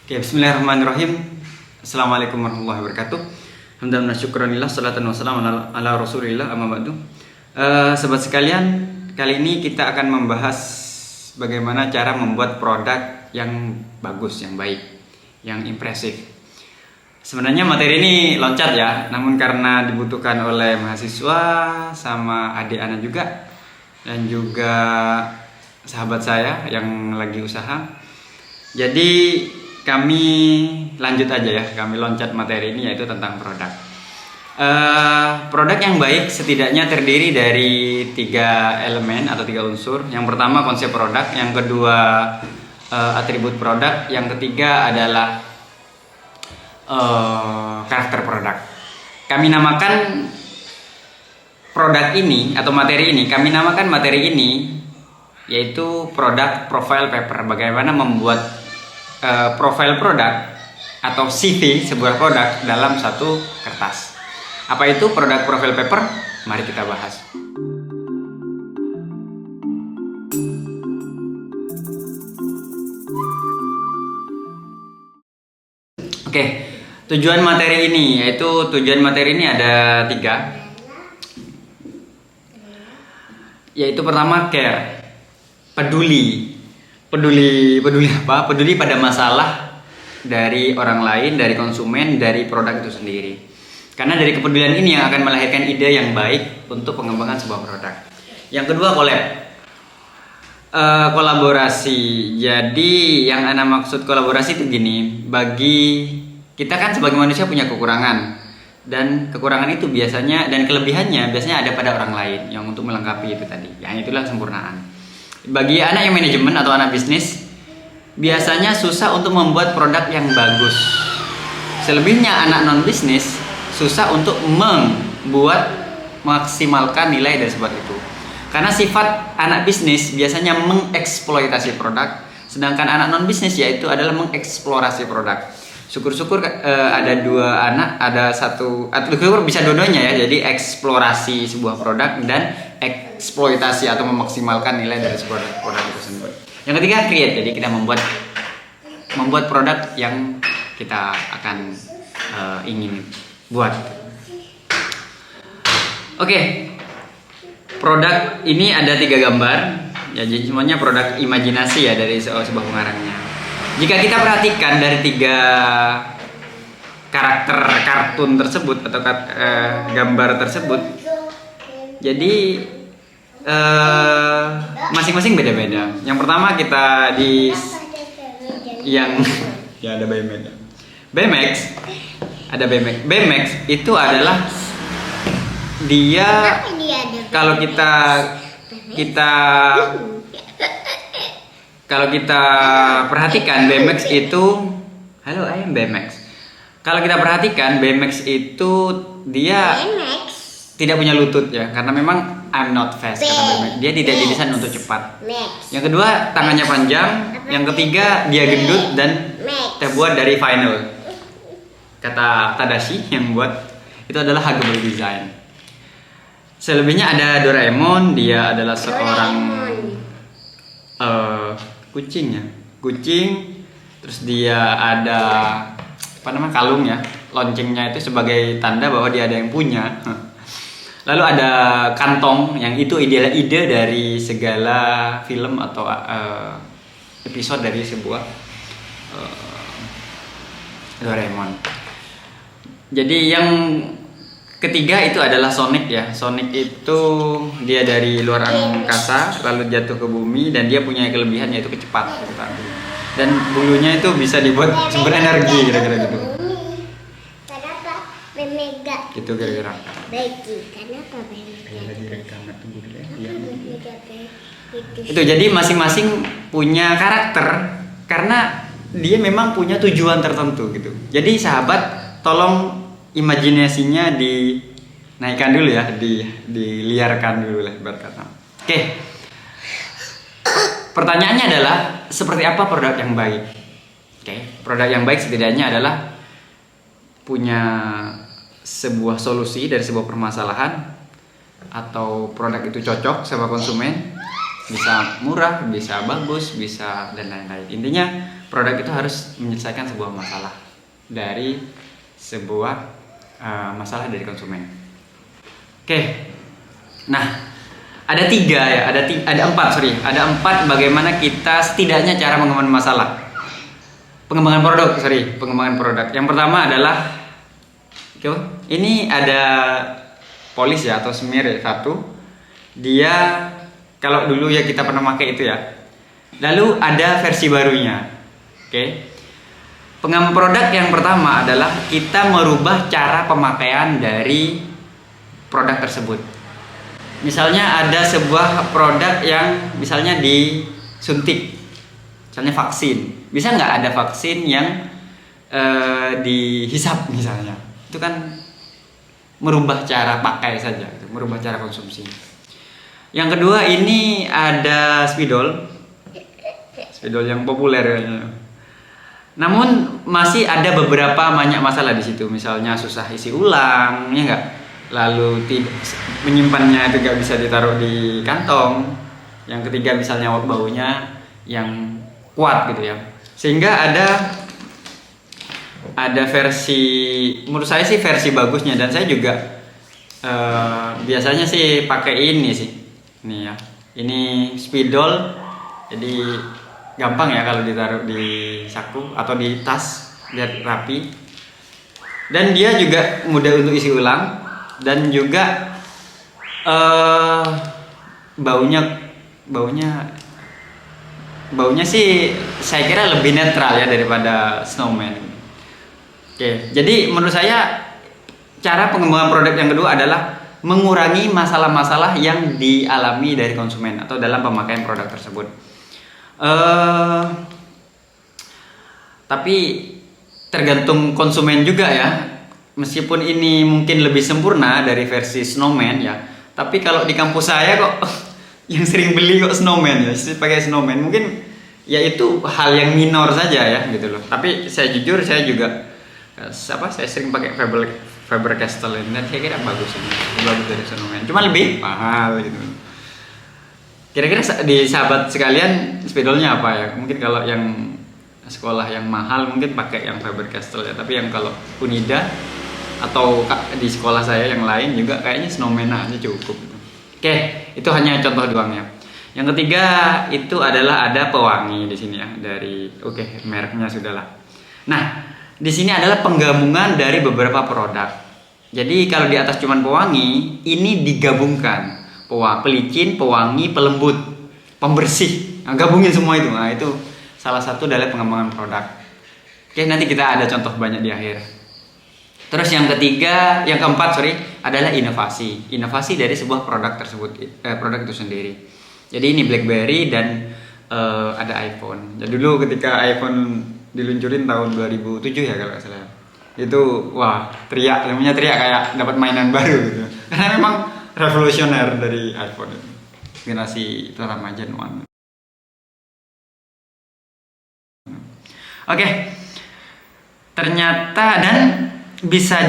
Oke, bismillahirrahmanirrahim. Assalamualaikum warahmatullahi wabarakatuh. Alhamdulillah, syukranillah, salatan wassalamu ala rasulillah, amma ba'du. Sobat sekalian, kali ini kita akan membahas bagaimana cara membuat produk yang bagus, yang baik, yang impresif. Sebenarnya materi ini loncat ya, namun karena dibutuhkan oleh mahasiswa sama adik anak juga, dan juga sahabat saya yang lagi usaha, jadi kami lanjut aja ya, kami loncat materi ini, yaitu tentang produk. Produk yang baik setidaknya terdiri dari 3 elemen atau 3 unsur. Yang pertama konsep produk, yang kedua atribut produk, yang ketiga adalah karakter produk. Kami namakan produk ini atau materi ini, yaitu produk profile paper. Bagaimana membuat profil produk atau CV sebuah produk dalam satu kertas. Apa itu produk profile paper? Mari kita bahas. Oke, tujuan materi ini ada 3, yaitu pertama care, peduli apa? Peduli pada masalah dari orang lain, dari konsumen, dari produk itu sendiri. Karena dari kepedulian ini yang akan melahirkan ide yang baik untuk pengembangan sebuah produk. Yang kedua, kolaborasi. Jadi yang ana maksud kolaborasi itu gini, bagi kita kan sebagai manusia punya kekurangan, dan kekurangan itu biasanya dan kelebihannya biasanya ada pada orang lain yang untuk melengkapi itu tadi. Yang itulah kesempurnaan. Bagi anak yang manajemen atau anak bisnis, biasanya susah untuk membuat produk yang bagus. Selebihnya anak non bisnis susah untuk maksimalkan nilai dari sebuah itu. Karena sifat anak bisnis biasanya mengeksploitasi produk, sedangkan anak non bisnis yaitu adalah mengeksplorasi produk. Syukur-syukur ada 2 anak, ada satu, atau bisa dua-duanya ya. Jadi eksplorasi sebuah produk dan eksploitasi atau memaksimalkan nilai dari sebuah produk itu sendiri. Yang ketiga, create. Jadi kita membuat produk yang kita akan ingin buat. Oke. Produk ini ada 3 gambar. Ya, jadi semuanya produk imajinasi ya dari sebuah pengarangnya. Jika kita perhatikan dari 3 karakter kartun tersebut atau gambar tersebut, jadi masing-masing beda-beda. Yang pertama kita ya ada BMX itu adalah dia, kalau kita perhatikan BMX itu, halo ayam BMX. Kalau kita perhatikan BMX itu dia tidak punya lutut ya, karena memang I'm not fast kata BMX. Dia tidak didesain untuk cepat. Yang kedua, tangannya panjang. Yang ketiga, dia gendut dan terbuat dari vinyl. Kata Tadashi yang buat itu adalah huggable design. Selebihnya ada Doraemon, dia adalah seorang kucing. Terus dia ada kalung ya, loncengnya itu sebagai tanda bahwa dia ada yang punya. Lalu ada kantong, yang itu ide dari segala film atau episode dari sebuah Doraemon. Jadi yang ketiga itu adalah Sonic ya. Sonic itu dia dari luar angkasa lalu jatuh ke bumi, dan dia punya kelebihan yaitu kecepatan. Dan bulunya itu bisa dibuat sumber energi, kira-kira gitu. Gitu kira-kira. Itu jadi masing-masing punya karakter karena dia memang punya tujuan tertentu gitu. Jadi sahabat, tolong imajinasinya dinaikkan dulu ya, diliarkan dulu lah berkata. Oke. Pertanyaannya adalah seperti apa produk yang baik? Oke, produk yang baik setidaknya adalah punya sebuah solusi dari sebuah permasalahan, atau produk itu cocok sama konsumen, bisa murah, bisa bagus, bisa dan lain-lain. Intinya produk itu harus menyelesaikan sebuah masalah dari sebuah masalah dari konsumen. Oke, nah ada empat bagaimana kita setidaknya cara pengembangan produk. Yang pertama adalah ini ada polis ya atau smear satu. Dia kalau dulu ya kita pernah pakai itu ya. Lalu ada versi barunya. Oke. Pengembangan produk yang pertama adalah kita merubah cara pemakaian dari produk tersebut. Misalnya ada sebuah produk yang misalnya disuntik, misalnya vaksin. Bisa nggak ada vaksin yang dihisap misalnya? Itu kan merubah cara pakai saja, merubah cara konsumsi. Yang kedua ini ada spidol yang populer kayaknya. Namun masih ada beberapa banyak masalah di situ, misalnya susah isi ulang, ya enggak. Lalu menyimpannya itu nggak bisa ditaruh di kantong. Yang ketiga misalnya baunya yang kuat gitu ya. Sehingga ada versi, menurut saya sih versi bagusnya, dan saya juga biasanya sih pakai ini sih. Nih ya. Ini spidol. Jadi gampang ya kalau ditaruh di saku atau di tas biar rapi, dan dia juga mudah untuk isi ulang, dan juga baunya sih saya kira lebih netral ya daripada snowman. Oke, jadi menurut saya cara pengembangan produk yang kedua adalah mengurangi masalah-masalah yang dialami dari konsumen atau dalam pemakaian produk tersebut. Tapi tergantung konsumen juga ya. Meskipun ini mungkin lebih sempurna dari versi snowman ya, tapi kalau di kampus saya kok yang sering beli kok snowman ya, pakai snowman. Mungkin ya itu hal yang minor saja ya gitu loh. Tapi saya jujur saya juga saya sering pakai Faber-Castell ini, dan saya kira bagus dari snowman. Cuma lebih mahal gitu. Kira-kira di sahabat sekalian spidolnya apa ya? Mungkin kalau yang sekolah yang mahal mungkin pakai yang Faber-Castell ya. Tapi yang kalau Unida atau di sekolah saya yang lain juga kayaknya snowman aja cukup. Oke, itu hanya contoh doang ya. Yang ketiga itu adalah ada pewangi di sini ya, dari mereknya sudahlah. Nah, di sini adalah penggabungan dari beberapa produk. Jadi kalau di atas cuma pewangi, ini digabungkan. Pelicin, pewangi, pelembut, pembersih. Nah, gabungin semua itu. Nah, itu salah satu dari pengembangan produk. Oke, nanti kita ada contoh banyak di akhir. Terus yang keempat adalah inovasi. Inovasi dari sebuah produk tersebut, produk itu sendiri. Jadi ini BlackBerry dan ada iPhone. Jadi dulu ketika iPhone diluncurin tahun 2007 ya kalau nggak salah. Itu wah, namanya teriak kayak dapat mainan baru gitu. Karena memang revolusioner dari iPhone itu. Generasi pertama Gen 1. Oke. Ternyata dan bisa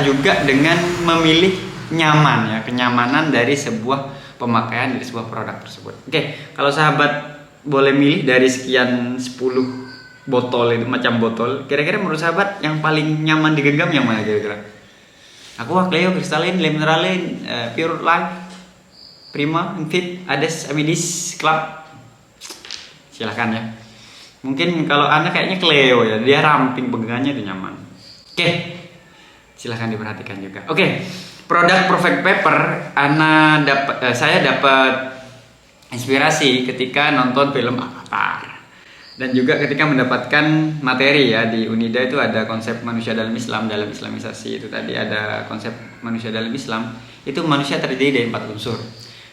juga dengan memilih nyaman ya, kenyamanan dari sebuah pemakaian dari sebuah produk tersebut. Oke, kalau sahabat boleh milih dari sekian 10 botol itu, macam botol, kira-kira menurut sahabat yang paling nyaman digenggam yang mana kira-kira? Aqua, Cleo, Crystalline, Mineralin, Pure Life, Prima, Infit, Ades, Amidis, Club. Silahkan ya. Mungkin kalau Anda kayaknya Cleo ya, dia ramping, pegangannya itu nyaman. Oke, silahkan diperhatikan juga. Oke, produk Perfect Paper, saya dapat inspirasi ketika nonton film Avatar. Dan juga ketika mendapatkan materi ya di Unida itu ada konsep manusia dalam Islam, dalam Islamisasi itu tadi ada konsep manusia dalam Islam. Itu manusia terdiri dari 4 unsur.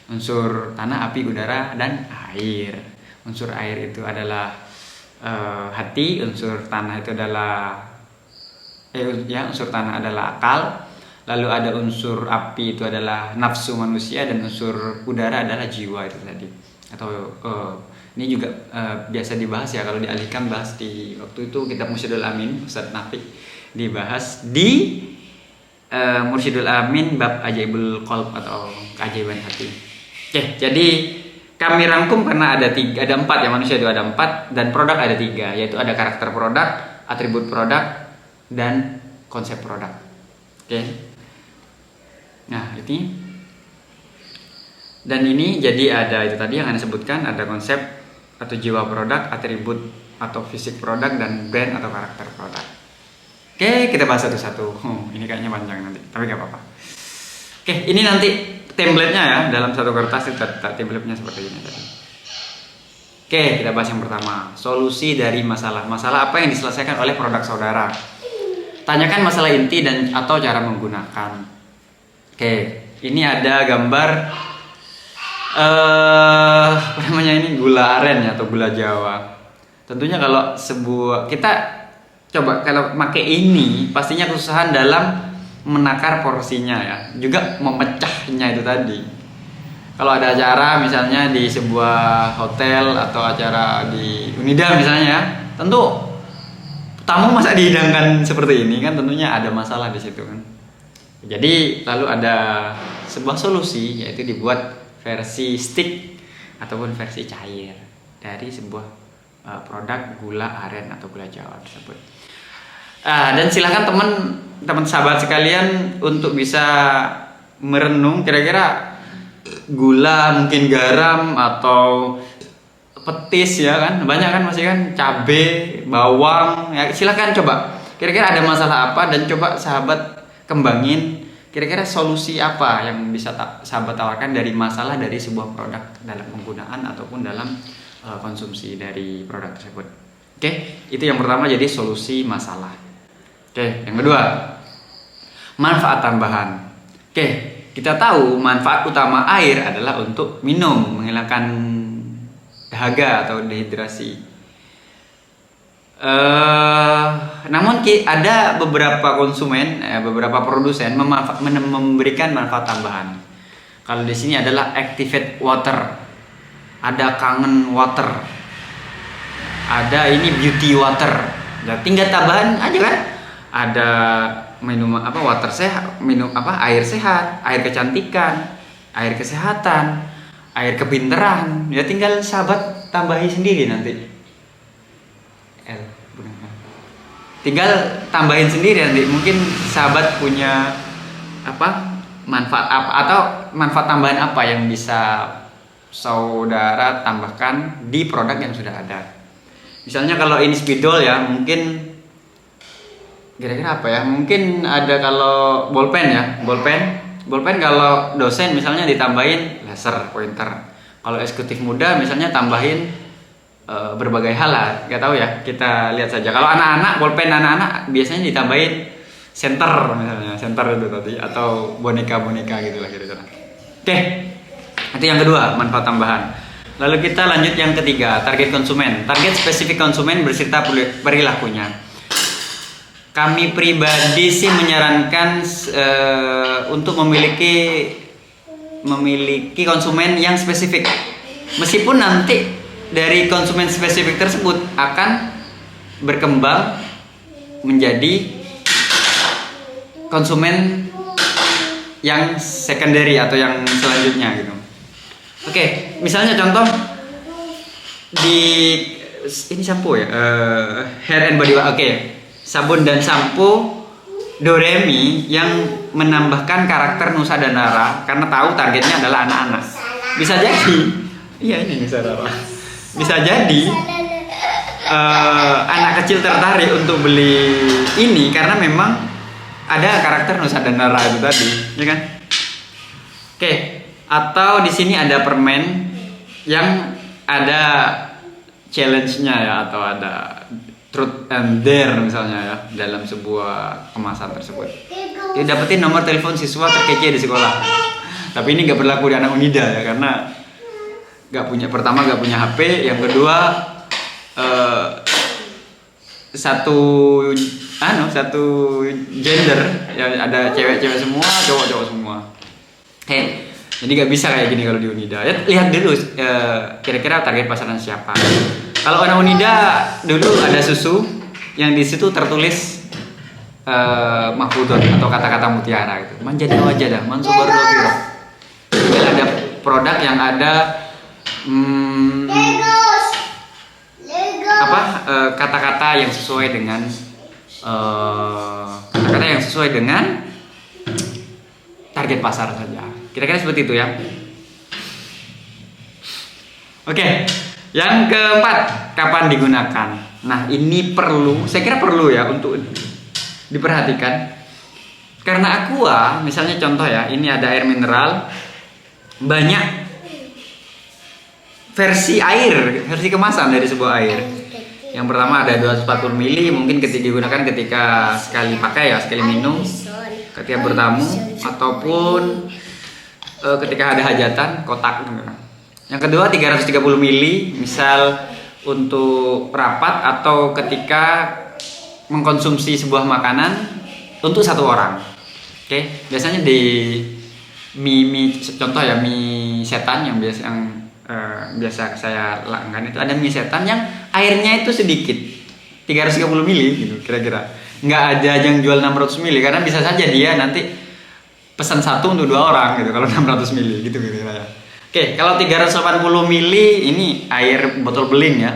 Unsur tanah, api, udara, dan air. Unsur air itu adalah hati, unsur tanah itu adalah unsur tanah adalah akal. Lalu ada unsur api itu adalah nafsu manusia, dan unsur udara adalah jiwa itu tadi. Atau ini juga biasa dibahas ya kalau dialihkan bahas di waktu itu kitab Mursyidul Amin Ustadz Nafiq dibahas di Mursyidul Amin bab Ajaibul Qalb atau keajaiban hati. Oke, jadi kami rangkum karena ada empat ya, manusia itu ada empat dan produk ada tiga, yaitu ada karakter produk, atribut produk, dan konsep produk. Oke. Nah ini dan ini jadi ada itu tadi yang Anda sebutkan, ada konsep atau jiwa produk, atribut atau fisik produk, dan brand atau karakter produk. Oke, kita bahas satu-satu. Ini kayaknya panjang nanti, tapi gak apa-apa. Oke, ini nanti template-nya ya, dalam satu kertas itu template-nya seperti ini tadi. Oke, kita bahas yang pertama, solusi dari masalah. Masalah apa yang diselesaikan oleh produk saudara? Tanyakan masalah inti dan atau cara menggunakan. Oke, ini ada gambar apa namanya ini, gula aren ya, atau gula Jawa. Tentunya kalau kita coba kalau pakai ini pastinya kesusahan dalam menakar porsinya ya, juga memecahnya itu tadi. Kalau ada acara misalnya di sebuah hotel atau acara di Unida misalnya, tentu tamu masa dihidangkan seperti ini kan, tentunya ada masalah di situ kan. Jadi lalu ada sebuah solusi, yaitu dibuat versi stick ataupun versi cair dari sebuah produk gula aren atau gula Jawa tersebut. Dan silakan teman sahabat sekalian untuk bisa merenung kira-kira gula, mungkin garam atau petis ya kan, banyak kan masih kan, cabe, bawang ya, silakan coba kira-kira ada masalah apa dan coba sahabat kembangin kira-kira solusi apa yang bisa sahabat tawarkan dari masalah dari sebuah produk dalam penggunaan ataupun dalam konsumsi dari produk tersebut. Oke, itu yang pertama, jadi solusi masalah. Oke, yang kedua, manfaat tambahan. Oke, kita tahu manfaat utama air adalah untuk minum, menghilangkan dahaga atau dehidrasi. Namun ada beberapa konsumen, beberapa produsen memberikan manfaat tambahan. Kalau di sini adalah activate water, ada kangen water, ada ini beauty water. Nah, tinggal tambahan aja kan. Ada minum water sehat, air sehat, air kecantikan, air kesehatan, air kepinteran. Ya tinggal sahabat tambahi sendiri nanti. Tinggal tambahin sendiri nanti. Mungkin sahabat punya manfaat apa atau manfaat tambahan apa yang bisa saudara tambahkan di produk yang sudah ada. Misalnya kalau ini spidol ya, mungkin kira-kira apa ya? Mungkin ada kalau bolpen ya, bolpen kalau dosen misalnya ditambahin laser pointer. Kalau eksekutif muda misalnya tambahin berbagai hal lah, nggak tahu ya, kita lihat saja. Kalau anak-anak, bolpen anak-anak biasanya ditambahin center misalnya, center itu tadi, atau boneka-boneka gitulah kira-kira. Oke, itu yang kedua, manfaat tambahan. Lalu kita lanjut yang ketiga, target konsumen. Target spesifik konsumen beserta perilakunya. Kami pribadi sih menyarankan untuk memiliki konsumen yang spesifik. Meskipun nanti dari konsumen spesifik tersebut akan berkembang menjadi konsumen yang secondary atau yang selanjutnya gitu. Oke, misalnya contoh ini shampoo ya, hair and body wash. Oke. Sabun dan sampo Doremi yang menambahkan karakter Nusa dan Nara karena tahu targetnya adalah anak-anak. Bisa jadi, iya ini Nusa dan Nara. Bisa jadi anak kecil tertarik untuk beli ini karena memang ada karakter Nusa dan Nara itu tadi, ya kan? Oke, atau di sini ada permen yang ada challenge-nya ya, atau ada truth and dare misalnya ya dalam sebuah kemasan tersebut. Dia dapetin nomor telepon siswa terkece di sekolah. Tapi ini gak berlaku di anak Unida ya, karena pertama gak punya HP, yang kedua satu gender ya, ada cewek-cewek semua, cowok-cowok semua. Jadi gak bisa kayak gini kalau di Unida. Ya, lihat dulu kira-kira target pasaran siapa. Kalau anak Unida dulu ada susu yang di situ tertulis mahfudot atau kata-kata mutiara gitu. Manjadi wajadah, mansubar dofiro. Kemudian ada produk yang ada kata-kata yang sesuai dengan kata-kata yang sesuai dengan target pasar saja. Kira-kira seperti itu ya. Oke, yang keempat, kapan digunakan? Nah, ini saya kira perlu ya untuk diperhatikan. Karena aqua, misalnya contoh ya, ini ada air mineral, banyak versi air, versi kemasan dari sebuah air. Yang pertama ada 240 ml, mungkin digunakan ketika sekali pakai ya, sekali minum, ketika bertamu, ataupun ketika ada hajatan, kotak. Yang kedua 330 ml, misal untuk rapat atau ketika mengkonsumsi sebuah makanan untuk satu orang. Oke, biasanya di mie contoh ya, mie setan yang biasa saya langgan itu, ada mie setan yang airnya itu sedikit, 330 ml gitu kira-kira. Nggak ada yang jual 600 ml karena bisa saja dia nanti pesan satu untuk 2 orang gitu kalau 600 ml gitu ya. Oke, kalau 380 ml ini air botol beling ya.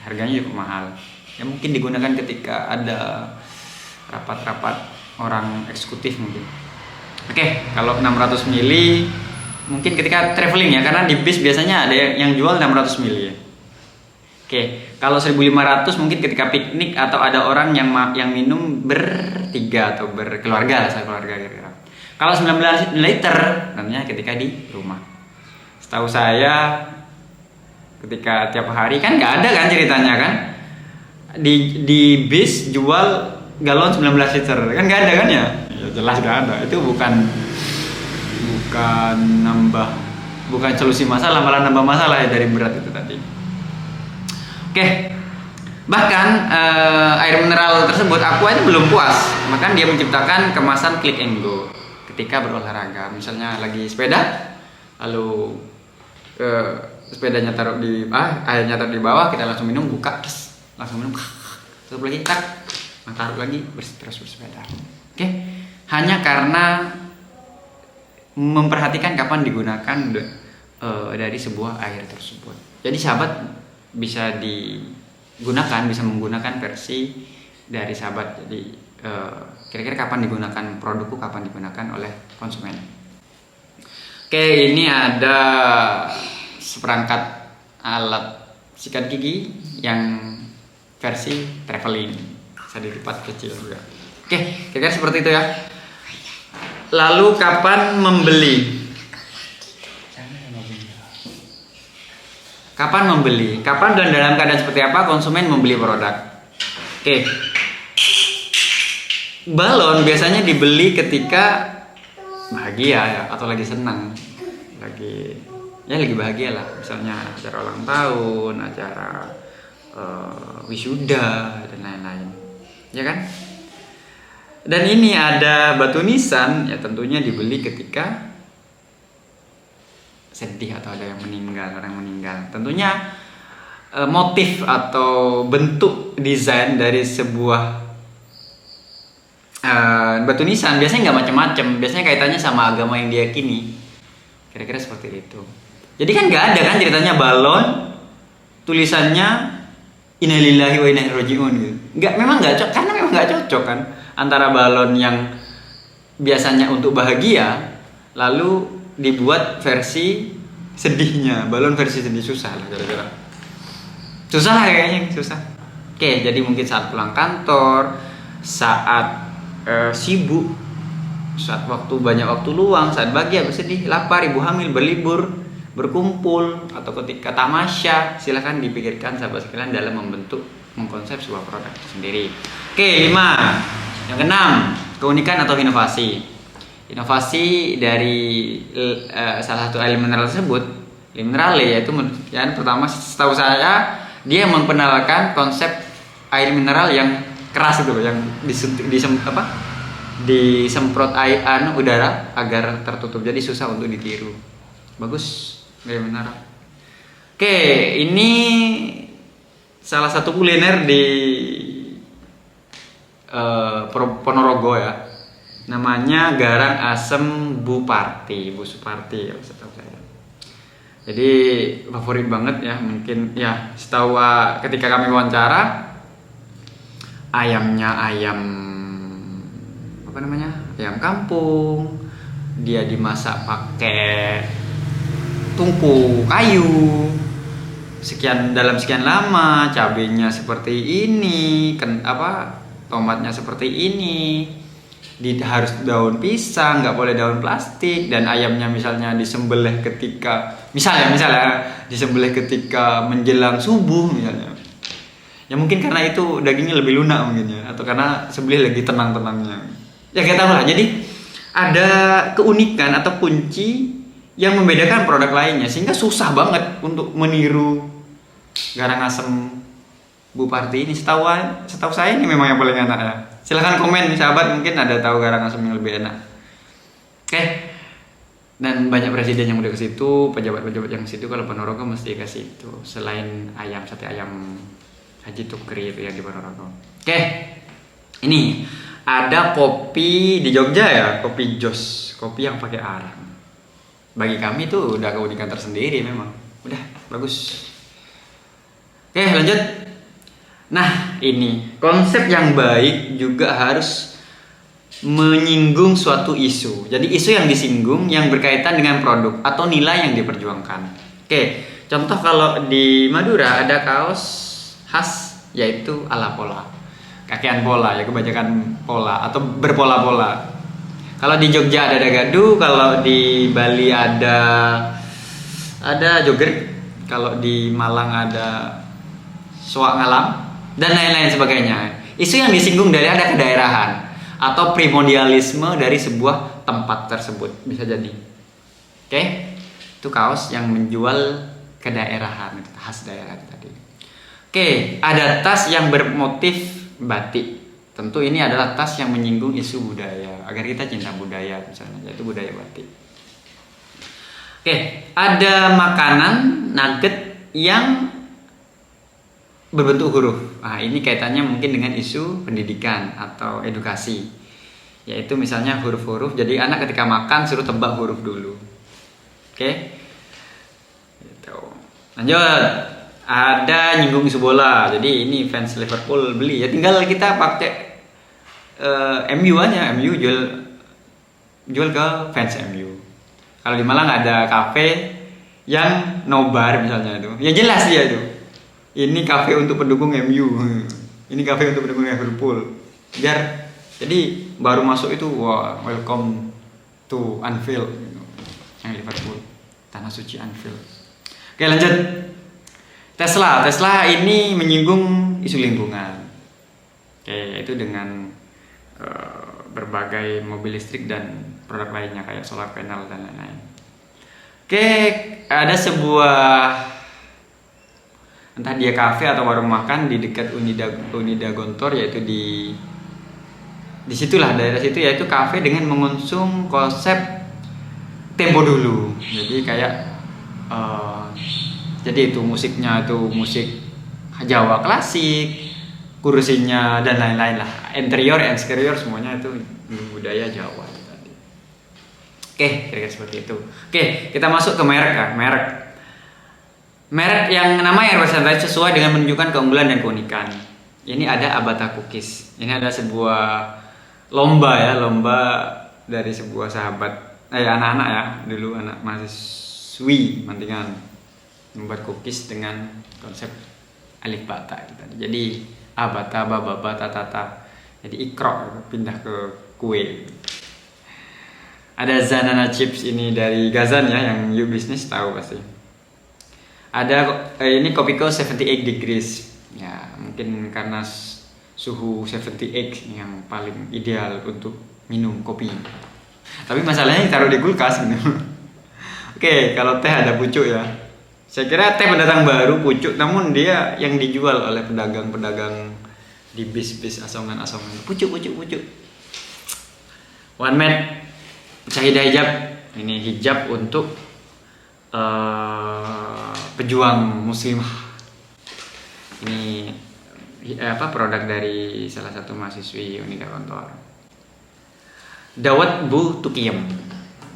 Harganya juga mahal. Ya mungkin digunakan ketika ada rapat-rapat orang eksekutif mungkin. Oke, kalau 600 ml mungkin ketika traveling ya, karena di bis biasanya ada yang jual 600 ml ya. Oke, kalau 1500 mungkin ketika piknik atau ada orang yang minum bertiga atau berkeluarga lah, keluarga kira-kira. Kalau 19 liter namanya ketika di rumah. Setahu saya ketika tiap hari kan nggak ada kan ceritanya kan di bis jual galon 19 liter kan nggak ada kan ya, jelas nggak ada. Itu bukan solusi masalah, malah nambah masalah ya dari berat itu tadi. Oke, bahkan air mineral tersebut aqua itu belum puas, maka dia menciptakan kemasan click and go ketika berolahraga. Misalnya lagi sepeda, lalu sepedanya taruh di airnya taruh di bawah, kita langsung minum, buka terus langsung minum, terus lagi tak taruh lagi, terus bersepeda. Oke, hanya karena memperhatikan kapan digunakan dari sebuah air tersebut. Jadi sahabat bisa menggunakan versi dari sahabat. Jadi kira-kira kapan digunakan produkku, kapan digunakan oleh konsumen. Oke, ini ada seperangkat alat sikat gigi yang versi traveling, bisa dilipat kecil juga. Oke, kira-kira seperti itu ya. Lalu kapan membeli? Kapan dan dalam keadaan seperti apa konsumen membeli produk? Oke. Balon biasanya dibeli ketika bahagia ya, atau lagi senang, lagi bahagia lah, misalnya acara ulang tahun, acara wisuda dan lain-lain, ya kan? Dan ini ada batu nisan ya, tentunya dibeli ketika sedih atau ada orang meninggal. Tentunya motif atau bentuk desain dari sebuah batu nisan biasanya nggak macam-macam, biasanya kaitannya sama agama yang diyakini, kira-kira seperti itu. Jadi kan nggak ada kan ceritanya balon tulisannya innalillahi wa inna ilaihi rajiun gitu. Memang nggak cocok, karena memang nggak cocok kan antara balon yang biasanya untuk bahagia lalu dibuat versi sedihnya, balon versi sedih, susah lah kira-kira. Susah lah kayaknya, susah. Oke, jadi mungkin saat pulang kantor, saat sibuk, saat banyak waktu luang, saat bahagia, bersedih, lapar, ibu hamil, berlibur, berkumpul, atau ketika tamasya, silahkan dipikirkan sahabat sekalian dalam mengkonsep sebuah produk sendiri. Oke, 5. Yang keenam, keunikan atau inovasi. Inovasi dari salah satu air mineral tersebut, minerale, yaitu yang pertama setahu saya dia memperkenalkan konsep air mineral yang keras itu, yang disemprot air udara agar tertutup, jadi susah untuk ditiru. Bagus air mineral. Oke, ini salah satu kuliner di Ponorogo ya, namanya garang asem Bu Suparti ya, setahu saya. Jadi favorit banget ya, mungkin ya setahu ketika kami wawancara, ayamnya ayam apa namanya, ayam kampung, dia dimasak pakai tungku kayu dalam sekian lama, cabenya seperti ini, tomatnya seperti ini, harus daun pisang, nggak boleh daun plastik, dan ayamnya misalnya disembelih ketika disembelih ketika menjelang subuh misalnya. Ya mungkin karena itu dagingnya lebih lunak mungkin ya, atau karena sembelih lagi tenang-tenangnya. Ya kita tahu lah. Jadi ada keunikan atau kunci yang membedakan produk lainnya, sehingga susah banget untuk meniru Garangasem Bu Parti ini. Setahu saya ini memang yang paling enak ya. Silahkan komen sahabat, mungkin ada tahu Garangasem yang lebih enak. Oke. Dan banyak presiden yang udah ke situ, pejabat-pejabat yang ke situ kalau Ponorogo mesti ke situ. Selain sate ayam Haji Tukri itu yang di Ponorogo. Oke. Ini ada kopi di Jogja ya, kopi Jos, kopi yang pakai arang. Bagi kami itu udah keunikan tersendiri memang. Udah bagus. Oke, lanjut. Nah, ini konsep yang baik juga harus menyinggung suatu isu. Jadi isu yang disinggung yang berkaitan dengan produk atau nilai yang diperjuangkan. Oke, contoh kalau di Madura ada kaos khas yaitu ala pola, kakean pola ya, kebanyakan pola atau berpola-pola. Kalau di Jogja ada dagadu, kalau di Bali ada jogger, kalau di Malang ada soak ngalam, dan lain-lain sebagainya. Isu yang disinggung dari ada kedaerahan atau primordialisme dari sebuah tempat tersebut, bisa jadi. Oke, itu kaos yang menjual kedaerahan, khas daerah tadi. Oke, ada tas yang bermotif batik. Tentu ini adalah tas yang menyinggung isu budaya, agar kita cinta budaya misalnya, yaitu budaya batik. Oke, ada makanan nugget yang berbentuk huruf. Nah, ini kaitannya mungkin dengan isu pendidikan atau edukasi. Yaitu misalnya huruf-huruf, jadi anak ketika makan suruh tebak huruf dulu. Oke. Gitu. Lanjut. Ada nyinggung isu bola, jadi ini fans Liverpool beli ya, tinggal kita pakai MU aja, MU jual ke fans MU. Kalau di Malang ada kafe yang nobar misalnya itu, ya jelas dia itu. Ini kafe untuk pendukung MU, ini kafe untuk pendukung Liverpool. Biar jadi baru masuk itu, wah, welcome to Anfield, yang Liverpool, tanah suci Anfield. Oke, lanjut. Tesla ini menyinggung isu lingkungan. Oke, itu dengan berbagai mobil listrik dan produk lainnya kayak solar panel dan lain-lain. Oke, ada sebuah entah dia kafe atau warung makan di dekat Unida Gontor, yaitu di situlah daerah situ, yaitu kafe dengan mengusung konsep tempo dulu. Jadi kayak jadi itu musiknya itu musik Jawa klasik, kursinya dan lain-lain lah, interior, eksterior semuanya itu budaya Jawa tadi. Oke, kira-kira seperti itu. Oke, kita masuk ke merek ya. Merek yang nama yang representatif sesuai dengan menunjukkan keunggulan dan keunikan. Ini ada Abata Cookies. Ini ada sebuah lomba dari sebuah sahabat, anak-anak ya, dulu anak mahasiswi Mantingan, membuat cookies dengan konsep alif bata itu tadi. Jadi abata, baba, tata. Jadi ikro pindah ke kue. Ada Zanana Chips, ini dari Gazan ya, yang you business tahu pasti. Ada ini Kopiko 78 degrees. Ya, mungkin karena suhu 78 yang paling ideal untuk minum kopi. Tapi masalahnya ditaruh di kulkas gitu. Oke, kalau teh ada pucuk ya. Saya kira teh pendatang baru pucuk, namun dia yang dijual oleh pedagang-pedagang di bis-bis asongan-asongan. Pucuk. One Mat Mujahidah hijab. Ini hijab untuk pejuang muslimah. Ini produk dari salah satu mahasiswi Unida Gontor. Dawat Bu Tukiyem.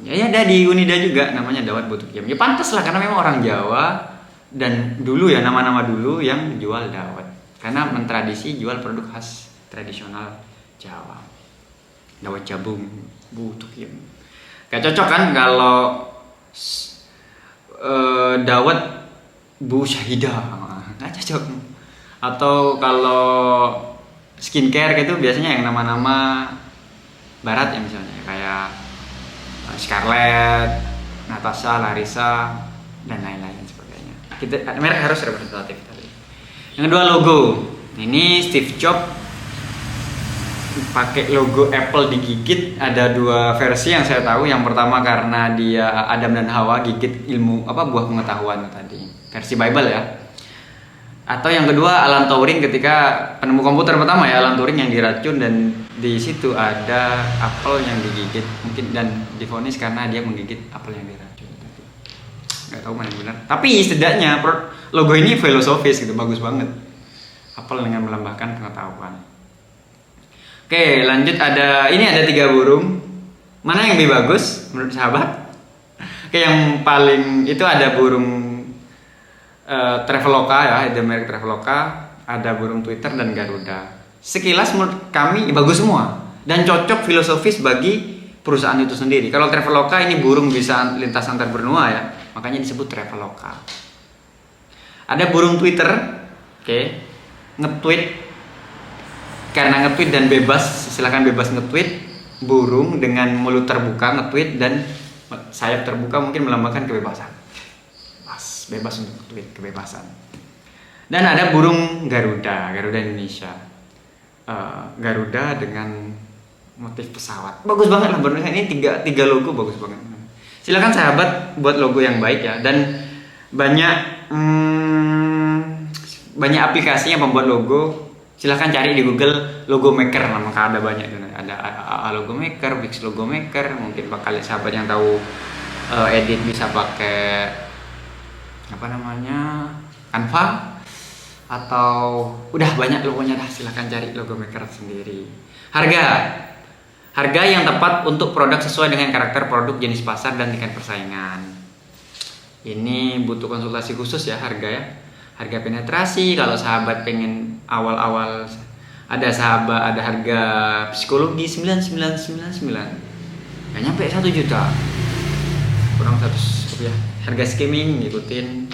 Ya ada di Unida juga namanya Dawat Botukiam. Ya pantas lah karena memang orang Jawa dan dulu ya nama-nama dulu yang jual dawet. Karena mentradisi jual produk khas tradisional Jawa. Dawet Jabung Botukiam. Gak cocok kan kalau dawet Bu Syahidah. Gak cocok. Atau kalau skincare gitu biasanya yang nama-nama barat ya misalnya kayak Scarlett, Natasha, Larissa, dan lain-lain sebagainya. Merek harus representatif tadi. Yang kedua logo. Ini Steve Jobs pakai logo Apple digigit. Ada dua versi yang saya tahu. Yang pertama karena dia Adam dan Hawa gigit buah pengetahuan tadi. Versi Bible ya. Atau yang kedua Alan Turing ketika penemu komputer pertama ya, Alan Turing yang diracun dan di situ ada apel yang digigit mungkin dan divonis karena dia menggigit apel yang diracun. Nggak tahu mana yang benar. Tapi setidaknya logo ini filosofis gitu, bagus banget. Apel dengan melambangkan pengetahuan. Oke, lanjut ada 3 burung. Mana yang lebih bagus menurut sahabat? Oke, yang paling itu ada burung Traveloka ya, ada merek Traveloka, ada burung Twitter dan Garuda. Sekilas menurut kami bagus semua dan cocok filosofis bagi perusahaan itu sendiri. Kalau Traveloka ini burung bisa lintas antar benua ya, makanya disebut Traveloka. Ada burung Twitter, oke, nge-tweet karena nge-tweet dan bebas, silakan bebas nge-tweet. Burung dengan mulut terbuka nge-tweet dan sayap terbuka mungkin melambangkan kebebasan. Bebas untuk tweet, kebebasan. Dan ada burung Garuda Indonesia. Garuda dengan motif pesawat. Bagus banget lah bentuknya. Ini tiga logo bagus banget. Silakan sahabat buat logo yang baik ya. Dan banyak aplikasi yang membuat logo. Silakan cari di Google logo maker, maka ada banyak. Ada AA logo maker, Wix logo maker. Mungkin bakal sahabat yang tahu edit bisa pakai Canva atau udah banyak logonya dah, silahkan cari logo maker sendiri. Harga yang tepat untuk produk sesuai dengan karakter produk, jenis pasar dan tingkat persaingan. Ini butuh konsultasi khusus ya harga ya. Harga penetrasi kalau sahabat pengen awal-awal ada harga psikologi 9999. Gak nyampe 1 juta. Kurang 100 rupiah. Harga skimming ngikutin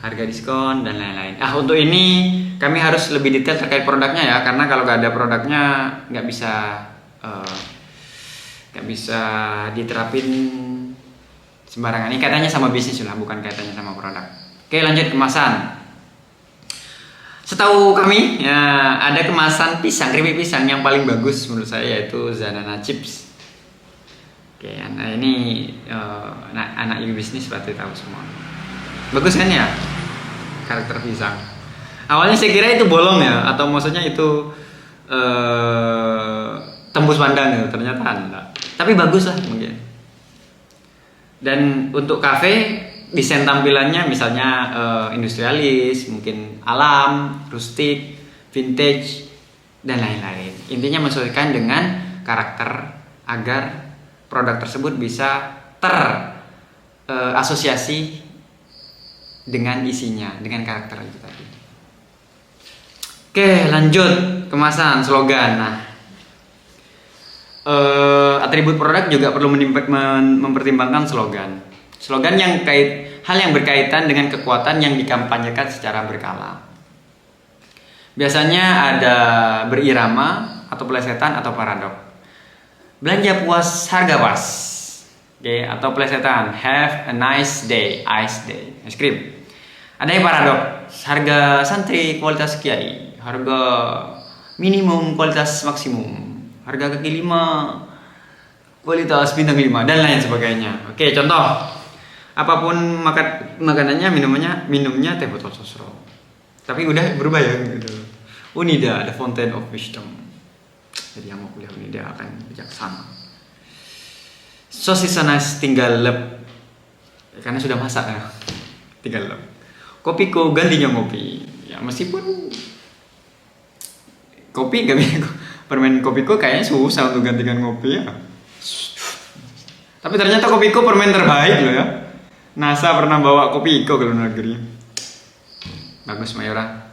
harga diskon dan lain-lain. Untuk ini kami harus lebih detail terkait produknya ya, karena kalau nggak ada produknya nggak bisa diterapin sembarangan. Ini kaitannya sama bisnis lah, bukan kaitannya sama produk. Oke, lanjut kemasan. Setahu kami ya ada kemasan keripik pisang yang paling bagus menurut saya yaitu Zanana Chips. Oke, nah ini anak ibu bisnis pasti tahu semua. Bagus kan ya karakter pisang. Awalnya saya kira itu bolong ya, atau maksudnya itu tembus pandang ya, ternyata enggak. Tapi bagus lah mungkin. Dan untuk kafe desain tampilannya misalnya industrialis, mungkin alam, rustik, vintage dan lain-lain. Intinya menyesuaikan dengan karakter agar produk tersebut bisa terasosiasi dengan isinya, dengan karakter itu tadi. Oke, lanjut kemasan, slogan. Nah, atribut produk juga perlu mempertimbangkan slogan. Slogan hal yang berkaitan dengan kekuatan yang dikampanyekan secara berkala. Biasanya ada berirama atau plesetan atau paradok. Belanja puas, harga pas. Oke, atau plesetan, have a nice day, ice day, es krim. Ada yang paradok, harga santri kualitas kiai, harga minimum kualitas maksimum, harga kaki 5 kualitas bintang 5 dan lain sebagainya. Oke, contoh, apapun makanannya, minumnya teh botol sosro. Tapi udah berubah ya gitu. Unida, the fountain of wisdom. Jadi yang mau kuliah Unida akan bijaksana. Sosis nanas tinggal lep, karena sudah masak ya, tinggal lep. Kopiko gantinya ngopi. Ya meskipun kopi gak bisa, permen kopiko kayaknya susah untuk gantikan ngopi ya. Tapi ternyata Kopiko permen terbaik loh ya. NASA pernah bawa Kopiko ke luar negeri. Bagus Mayora.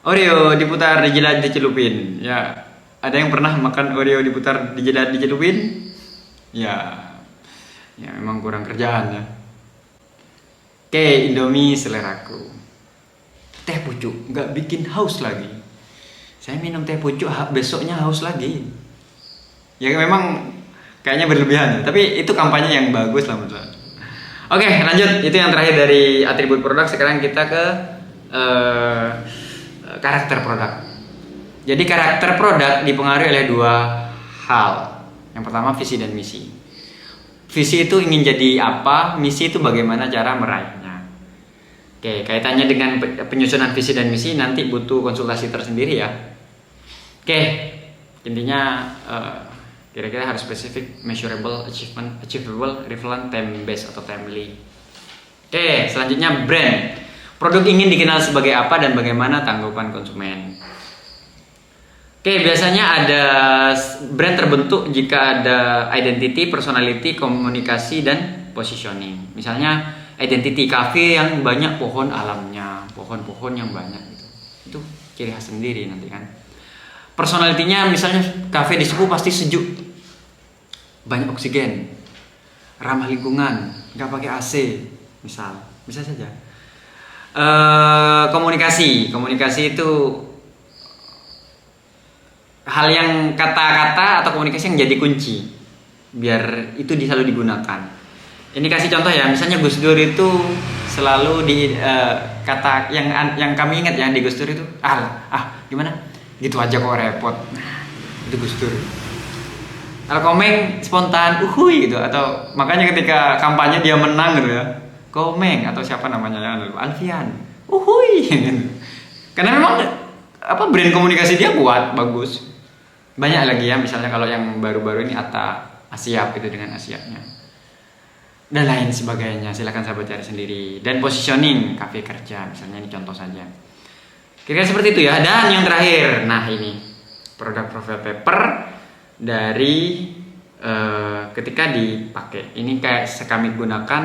Oreo diputar, dijilat, dicelupin. Ya, ada yang pernah makan Oreo diputar, dijilat, dicelupin? Ya memang kurang kerjaan ya. Oke, Indomie seleraku. Teh pucuk, nggak bikin haus lagi. Saya minum teh pucuk, besoknya haus lagi. Ya memang kayaknya berlebihan ya. Tapi itu kampanye yang bagus lah menurut saya. Oke, lanjut. Itu yang terakhir dari atribut produk. Sekarang kita ke karakter produk. Jadi karakter produk dipengaruhi oleh dua hal. Yang pertama visi dan misi. Visi itu ingin jadi apa, misi itu bagaimana cara meraihnya. Oke, kaitannya dengan penyusunan visi dan misi nanti butuh konsultasi tersendiri ya. Oke, intinya kira-kira harus spesifik, measurable, achievable, relevant, time based atau timely. Oke, selanjutnya brand. Produk ingin dikenal sebagai apa dan bagaimana tanggapan konsumen. Oke, biasanya ada brand terbentuk jika ada identity, personality, komunikasi, dan positioning. Misalnya identity cafe yang banyak pohon alamnya, pohon-pohon yang banyak gitu. Itu ciri khas sendiri nanti kan. Personalitinya misalnya cafe di Cepu pasti sejuk, banyak oksigen, ramah lingkungan, nggak pakai AC, bisa saja. Komunikasi itu hal yang kata-kata atau komunikasi yang jadi kunci biar itu selalu digunakan. Ini kasih contoh ya, misalnya Gus Dur itu selalu di kata yang kami ingat ya di Gus Dur itu gimana? Gitu aja kok repot. Nah, itu Gus Dur. Kalau Komeng spontan, gitu, atau makanya ketika kampanye dia menang gitu ya. Komeng atau siapa namanya ya, Alfian. Gitu. Karena memang brand komunikasi dia kuat, bagus. Banyak lagi ya, misalnya kalau yang baru-baru ini Asyap itu dengan Asyapnya. Dan lain sebagainya, silakan sahabat cari sendiri. Dan positioning kafe kerja misalnya, ini contoh saja. Kira-kira seperti itu ya. Dan yang terakhir, nah ini produk profile paper dari ketika dipakai. Ini kayak kami gunakan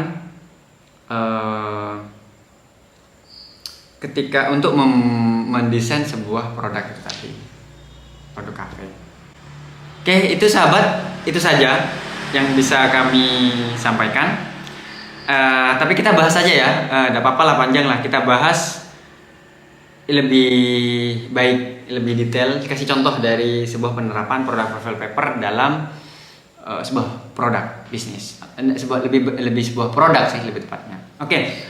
ketika untuk mendesain sebuah produk itu tadi, produk kafe. Oke, itu sahabat, itu saja yang bisa kami sampaikan. Tapi kita bahas saja ya, tidak apa-apa lah, panjang lah kita bahas lebih baik, lebih detail. Kasih contoh dari sebuah penerapan produk profile paper dalam sebuah produk bisnis, sebuah produk sih lebih tepatnya. Oke,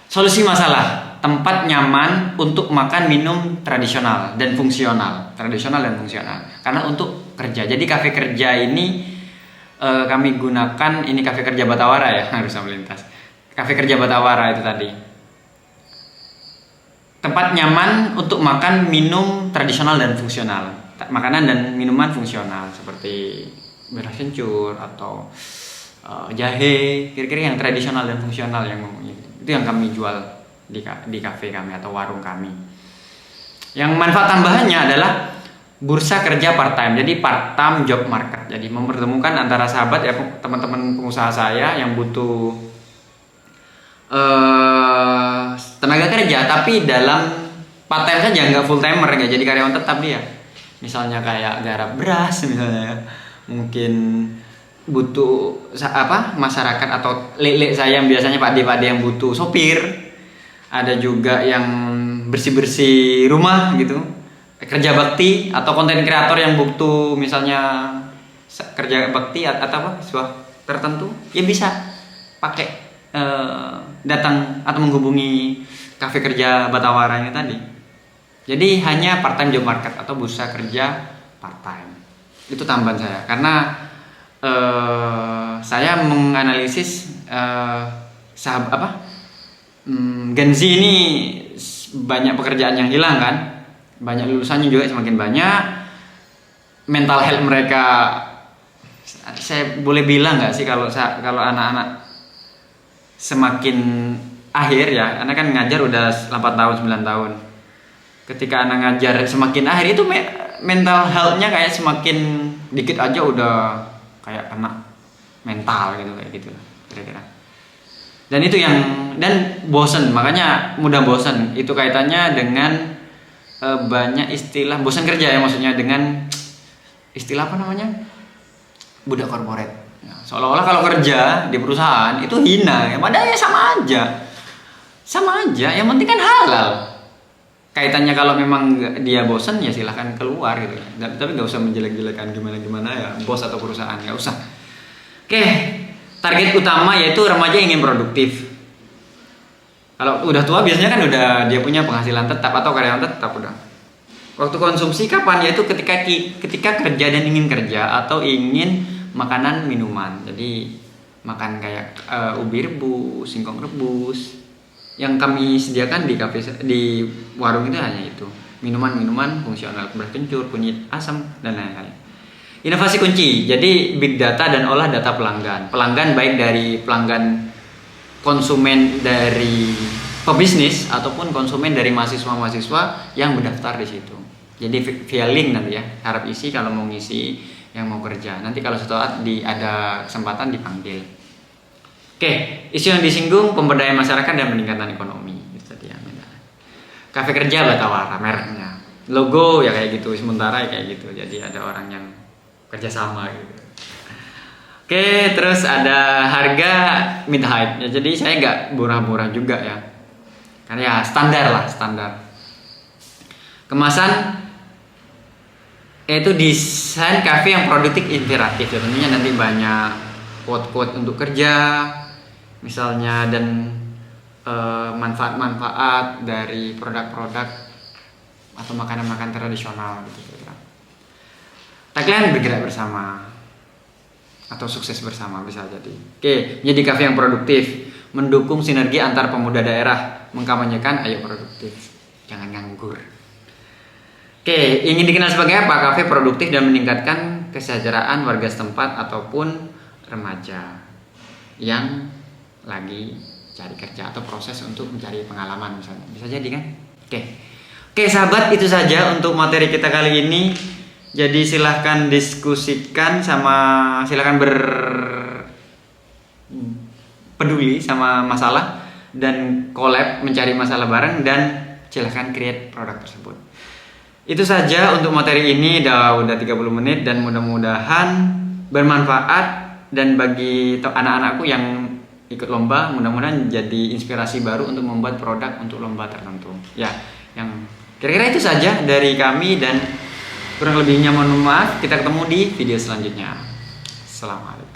solusi masalah tempat nyaman untuk makan minum tradisional dan fungsional, karena untuk kerja. Jadi kafe kerja ini kami gunakan, ini kafe kerja Batawara ya, harus melintas. Kafe kerja Batawara itu tadi. Tempat nyaman untuk makan minum tradisional dan fungsional. Makanan dan minuman fungsional seperti beras kencur atau jahe, kira-kira yang tradisional dan fungsional itu yang kami jual di kafe kami atau warung kami. Yang manfaat tambahannya adalah bursa kerja part time. Jadi part time job market. Jadi mempertemukan antara sahabat ya, teman-teman pengusaha saya yang butuh tenaga kerja tapi dalam part time saja, nggak full timer, nggak jadi karyawan tetap dia. Misalnya kayak garap beras misalnya, mungkin butuh masyarakat atau lele saya yang biasanya pakde yang butuh sopir, ada juga yang bersih rumah gitu, kerja bakti, atau konten kreator yang butuh misalnya kerja bakti atau sebuah tertentu ya bisa pakai datang atau menghubungi kafe kerja Batawara ini tadi. Jadi hanya part time job market atau bursa kerja part time. Itu tambahan saya karena saya menganalisis Gen Z ini banyak pekerjaan yang hilang kan, banyak lulusannya juga semakin banyak, mental health mereka, saya boleh bilang nggak sih kalau anak-anak semakin akhir ya, anak kan ngajar udah 8 tahun 9 tahun, ketika anak ngajar semakin akhir itu mental health-nya kayak semakin dikit aja udah kayak kena mental gitu kayak gitu kira-kira. Dan itu yang bosan, makanya mudah bosan. Itu kaitannya dengan banyak istilah bosan kerja ya, maksudnya dengan istilah apa namanya, budak korporat. Ya, seolah-olah kalau kerja di perusahaan itu hina, ya padahal ya sama aja. Yang penting kan halal. Kaitannya kalau memang dia bosan ya silahkan keluar gitu ya. Tapi nggak usah menjelek-jelekan gimana ya bos atau perusahaan, nggak usah. Oke, target utama yaitu remaja ingin produktif. Kalau udah tua biasanya kan udah dia punya penghasilan tetap atau karyawan tetap udah. Waktu konsumsi kapan? Yaitu ketika kerja dan ingin kerja atau ingin makanan minuman. Jadi makan kayak ubi rebus, singkong rebus. Yang kami sediakan di kafe, di warung itu hanya itu. Minuman-minuman fungsional, beras kencur, kunyit asam dan lain-lain. Inovasi kunci. Jadi big data dan olah data pelanggan. Pelanggan baik dari pelanggan konsumen dari pebisnis ataupun konsumen dari mahasiswa-mahasiswa yang mendaftar di situ. Jadi via link nanti ya, harap isi kalau mau ngisi yang mau kerja. Nanti kalau suatu saat ada kesempatan dipanggil. Oke, isu yang disinggung pemberdayaan masyarakat dan peningkatan ekonomi. Itu tadi yang Kafe Kerja Batawara mereknya. Logo ya kayak gitu, sementara ya kayak gitu. Jadi ada orang yang kerjasama gitu. Oke, terus ada harga mid height. Ya, jadi saya nggak murah-murah juga ya. Karena ya standar. Kemasan yaitu desain kafe yang produktif inspiratif. Ya, tentunya nanti banyak quote-quote untuk kerja, misalnya, dan manfaat-manfaat dari produk-produk atau makanan-makanan tradisional gitu. Tagline bergerak bersama atau sukses bersama bisa jadi. Oke, jadi kafe yang produktif, mendukung sinergi antar pemuda daerah, mengkampanyekan ayo produktif, jangan nganggur. Oke, ingin dikenal sebagai apa? Kafe produktif dan meningkatkan kesejahteraan warga setempat ataupun remaja yang lagi cari kerja atau proses untuk mencari pengalaman misalnya. Bisa jadi kan? Oke, sahabat, itu saja untuk materi kita kali ini. Jadi silahkan diskusikan silahkan peduli sama masalah dan collab mencari masalah bareng dan silahkan create produk tersebut. Itu saja untuk materi ini, udah 30 menit dan mudah-mudahan bermanfaat, dan bagi anak-anakku yang ikut lomba mudah-mudahan jadi inspirasi baru untuk membuat produk untuk lomba tertentu. Ya, yang kira-kira itu saja dari kami, dan kurang lebihnya mohon maaf. Kita ketemu di video selanjutnya. Assalamualaikum.